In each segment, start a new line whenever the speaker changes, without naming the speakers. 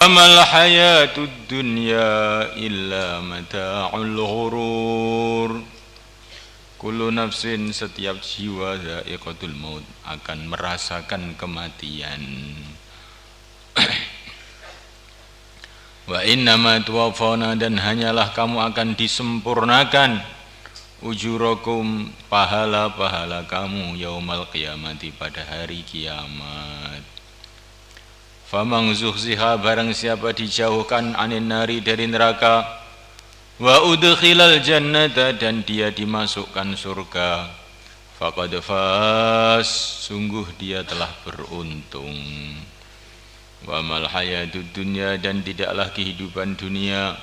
Amal hayatud dunya illa mata'ul ghurur. Kullu nafsin, setiap jiwa, dha'iqatul maut, akan merasakan kematian. Wa innama tuwaffawna, dan hanyalah kamu akan disempurnakan, ujurakum, pahala-pahala kamu, yaumal qiyamati, pada hari kiamat. Famang zuhziha, barang siapa dijauhkan, anin nari, dari neraka, wa udkhilal jannata, dan dia dimasukkan surga, faqad faz, sungguh dia telah beruntung. Wa mal hayatud dunya, dan tidaklah kehidupan dunia,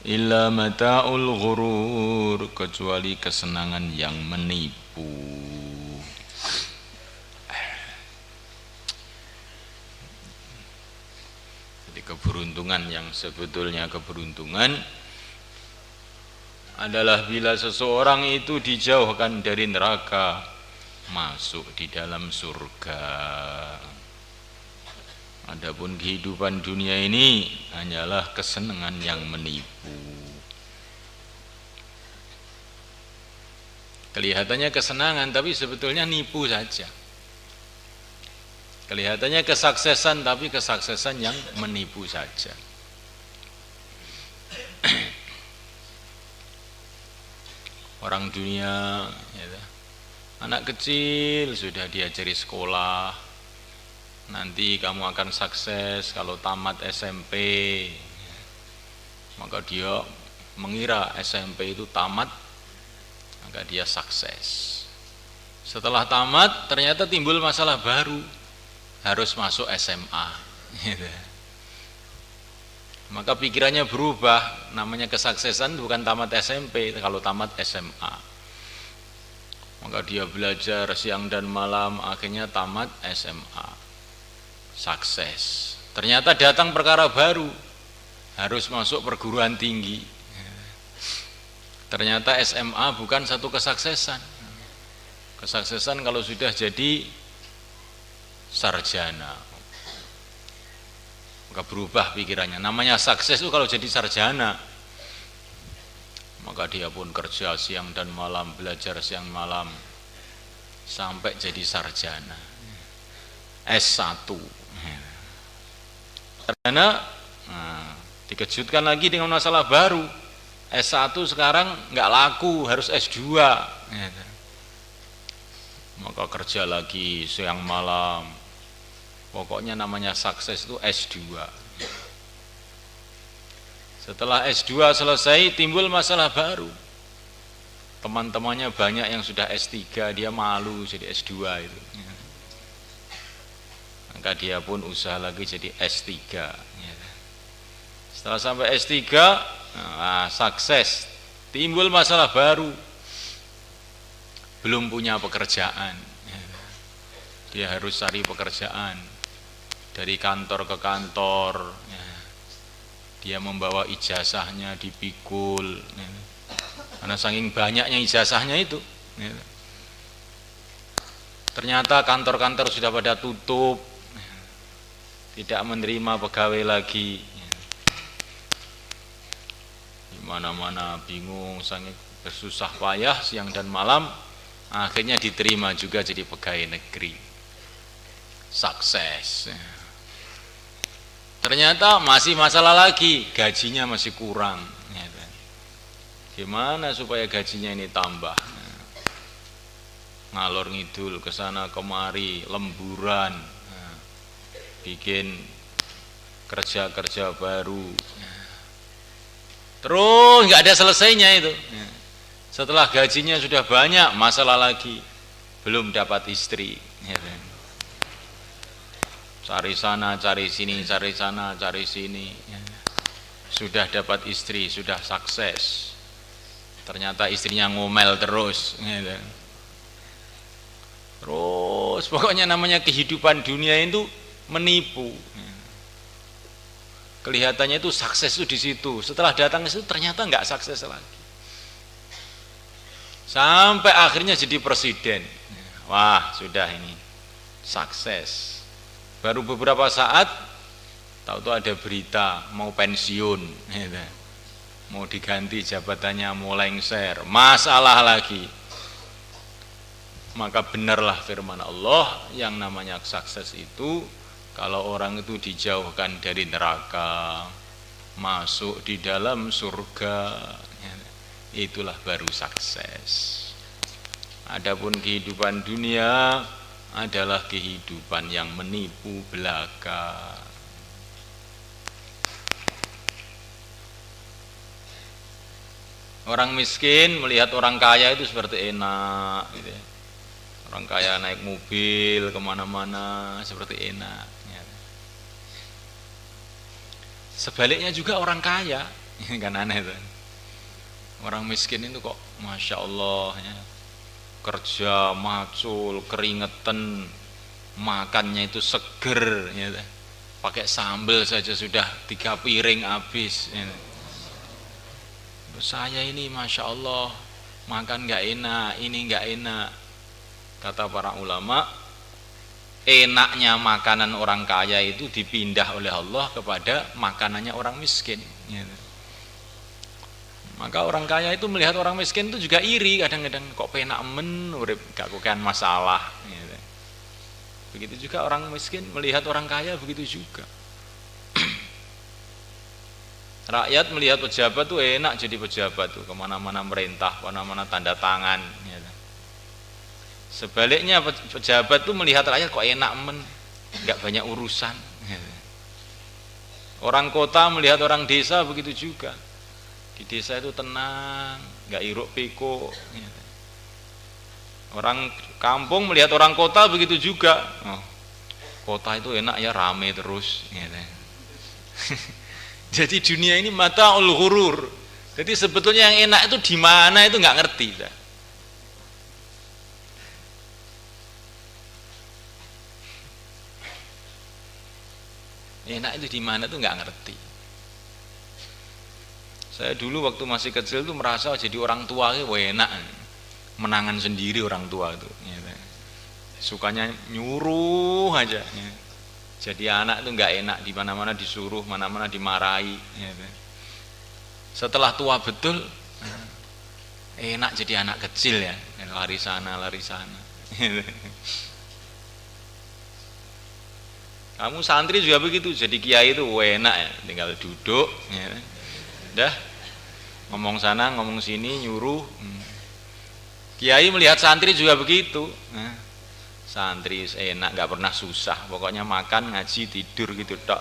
illa mata'ul ghurur, kecuali kesenangan yang menipu. Keberuntungan yang sebetulnya keberuntungan adalah bila seseorang itu dijauhkan dari neraka, masuk di dalam surga. Adapun kehidupan dunia ini hanyalah kesenangan yang menipu. Kelihatannya kesenangan, tapi sebetulnya nipu saja. Kelihatannya kesuksesan, tapi kesuksesan yang menipu saja. Orang dunia, ya, anak kecil sudah diajari sekolah, nanti kamu akan sukses kalau tamat SMP. Maka dia mengira SMP itu tamat, maka dia sukses. Setelah tamat, ternyata timbul masalah baru, harus masuk SMA, gitu. Maka pikirannya berubah, namanya kesuksesan bukan tamat SMP, kalau tamat SMA. Maka dia belajar siang dan malam, akhirnya tamat SMA, sukses. Ternyata datang perkara baru, harus masuk perguruan tinggi. Ternyata SMA bukan satu kesuksesan. Kesuksesan kalau sudah jadi sarjana, maka berubah pikirannya. Namanya sukses itu kalau jadi sarjana. Maka dia pun kerja siang dan malam, belajar siang malam, sampai jadi sarjana S1. Sarjana, dikejutkan lagi dengan masalah baru. S1 sekarang nggak laku, harus S2. Maka kerja lagi siang malam. Pokoknya namanya sukses itu S2. Setelah S2 selesai, timbul masalah baru. Teman-temannya banyak yang sudah S3, dia malu jadi S2 itu. Maka dia pun usaha lagi jadi S3. Setelah sampai S3, sukses, timbul masalah baru. Belum punya pekerjaan. Dia harus cari pekerjaan. Dari kantor ke kantor, dia membawa ijazahnya dipikul, karena saking banyaknya ijazahnya itu. Ternyata kantor-kantor sudah pada tutup, tidak menerima pegawai lagi. Di mana-mana bingung, saking bersusah payah siang dan malam, akhirnya diterima juga jadi pegawai negeri, sukses. Ternyata masih masalah lagi, gajinya masih kurang. Gimana supaya gajinya ini tambah? Ngalor ngidul ke sana kemari, lemburan, bikin kerja-kerja baru. Terus nggak ada selesainya itu. Setelah gajinya sudah banyak, masalah lagi, belum dapat istri. Cari sana, cari sini, cari sana, cari sini. Sudah dapat istri, sudah sukses. Ternyata istrinya ngomel terus. Terus pokoknya namanya kehidupan dunia itu menipu. Kelihatannya itu sukses itu di situ. Setelah datang ke situ ternyata nggak sukses lagi. Sampai akhirnya jadi presiden. Wah, sudah ini sukses. Baru beberapa saat Tahu-tahu ada berita mau pensiun, gitu. Mau diganti jabatannya, mau lengser, masalah lagi. Maka benarlah firman Allah, yang namanya sukses itu kalau orang itu dijauhkan dari neraka, masuk di dalam surga, itulah baru sukses. Adapun kehidupan dunia adalah kehidupan yang menipu belaka. Orang miskin melihat orang kaya itu seperti enak, gitu ya. Orang kaya naik mobil kemana-mana seperti enak. Ya. Sebaliknya juga orang kaya, ini kan aneh tuh. Orang miskin itu kok, masya Allah, ya. Kerja macul, keringetan, makannya itu seger, ya. Pakai sambal saja sudah 3 piring habis. Ya. Saya ini masya Allah makan nggak enak, ini nggak enak. Kata para ulama, enaknya makanan orang kaya itu dipindah oleh Allah kepada makanannya orang miskin. Gitu. Maka orang kaya itu melihat orang miskin itu juga iri, kadang-kadang kok penak men, urip gak kukan masalah. Gitu. Begitu juga orang miskin melihat orang kaya begitu juga. Rakyat melihat pejabat tuh enak jadi pejabat tuh, kemana-mana merintah, kemana-mana tanda tangan. Gitu. Sebaliknya pejabat tuh melihat rakyat kok enak men, nggak banyak urusan. Gitu. Orang kota melihat orang desa begitu juga, di desa itu tenang, nggak iruk pikuk. Gitu. Orang kampung melihat orang kota begitu juga, oh, kota itu enak ya, rame terus. Gitu. Jadi dunia ini mataul ghurur. Jadi sebetulnya yang enak itu di mana itu nggak ngerti. Enak itu di mana itu nggak ngerti. Saya dulu waktu masih kecil tuh merasa jadi orang tua itu enak, menangan sendiri orang tua itu. Sukanya nyuruh aja. Jadi anak itu nggak enak, di mana-mana disuruh, mana-mana dimarahi. Setelah tua betul, enak jadi anak kecil ya, lari sana, lari sana. Kamu santri juga begitu, jadi kiai itu enak ya, tinggal duduk, dah ngomong sana, ngomong sini, nyuruh. Kiai melihat santri juga begitu. Santri enak, nggak pernah susah, pokoknya makan, ngaji, tidur gitu tok.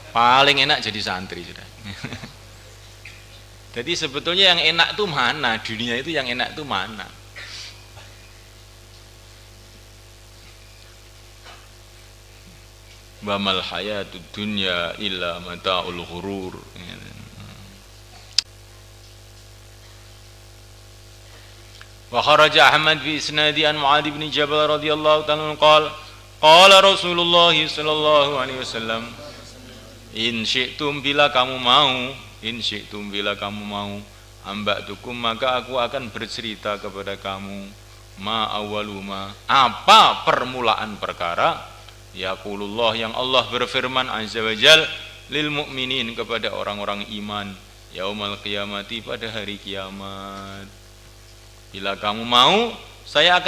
Paling enak jadi santri sudah. Jadi sebetulnya yang enak itu mana? Dunia itu yang enak itu mana? Wa mal hayatud dunya illa mata'ul ghurur. Wa kharaja Ahmad bi isnadi an Mu'adz bin Jabal radhiyallahu ta'ala qala qala Rasulullah sallallahu alaihi wasallam in syi'tum bila kamu mau amba'tukum maka aku akan bercerita kepada kamu ma awwaluma apa permulaan perkara yaqulullah yang Allah berfirman azza wajal lil mu'minin kepada orang-orang iman yaumal qiyamati pada hari kiamat. Bila kamu mau, saya akan